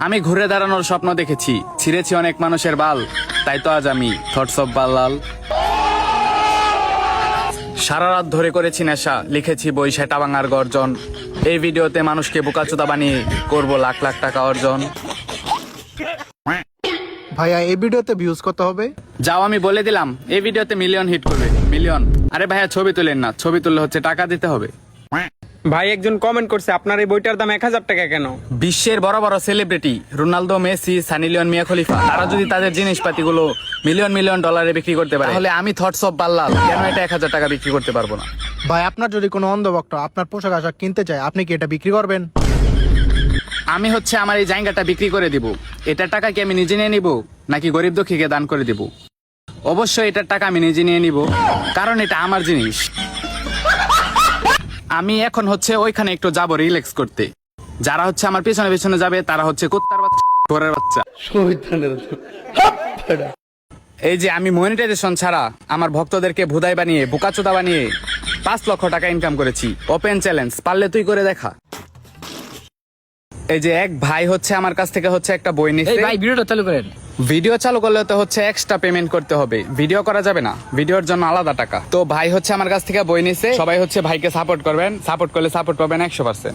আমি ঘুরে দাঁড়ানোর স্বপ্ন দেখেছি, ছিঁড়েছি অনেক মানুষের বাল, তাই তো আজ আমি থটস অফ বাল্লাল। সারা রাত ধরে করেছি নেশা, লিখেছি বই সেটা ভাঙার গর্জন। এই ভিডিওতে মানুষকে বোকাচোদা বানিয়ে করব লাখ লাখ টাকা অর্জন। ভাইয়া এই ভিডিওতে ভিউজ কত হবে? যাও আমি বলে দিলাম, এই ভিডিওতে মিলিয়ন হিট করবে, মিলিয়ন। আরে ভাইয়া ছবি তুলেন না, ছবি তুললে হচ্ছে টাকা দিতে হবে। ভাই একজন কমেন্ট করছে আপনার এই বইটার দাম 1000 টাকা কেন? বিশ্বের বড় বড় celebrity Ronaldo, Messi, Sunny Leone, Mia Khalifa, তারা যদি তাদের জিনিসপাতিগুলো মিলিয়ন মিলিয়ন ডলারে বিক্রি করতে পারে, তাহলে আমি থটস অফ বাল্লাল কেন এটা 1000 টাকা বিক্রি করতে পারবো না? ভাই আপনার যদি কোনো অন্ধভক্ত আপনার পোশাক আশাক কিনতে চায়, আপনি কি এটা বিক্রি করবেন? আমি হচ্ছে আমার এই জায়গাটা বিক্রি করে দিব। এটার টাকা কি আমি নিজে নিয়ে নিব নাকি গরিব দুঃখীকে দান করে দিব? অবশ্যই এটার টাকা আমি নিজে নিয়ে নিব, কারণ এটা আমার জিনিস। আমি এখন হচ্ছে ওইখানে একটু যাবো রিল্যাক্স করতে। যারা হচ্ছে আমার পিছনে পিছনে যাবে তারা হচ্ছে কুত্তার বাচ্চা, ঘোরের বাচ্চা। এই যে আমি মনিটাইজেশন ছাড়া আমার ভক্তদেরকে ভুদাই বানিয়ে বোকাচোদা বানিয়ে 5 লক্ষ টাকা ইনকাম করেছি। ওপেন চ্যালেঞ্জ, পারলে তুই করে দেখা। এই যে এক ভাই হচ্ছে আমার কাছ থেকে হচ্ছে একটা বই নিচ্ছে। ভাই ভিডিওটা চালু করেন। ভিডিও চালু করলে তো হচ্ছে এক্সট্রা পেমেন্ট করতে হবে, ভিডিও করা যাবে না, ভিডিওর জন্য আলাদা টাকা। তো ভাই হচ্ছে আমার কাছ থেকে বই নিছে, সবাই হচ্ছে ভাইকে সাপোর্ট করবেন, সাপোর্ট করলে সাপোর্ট পাবেন 100%।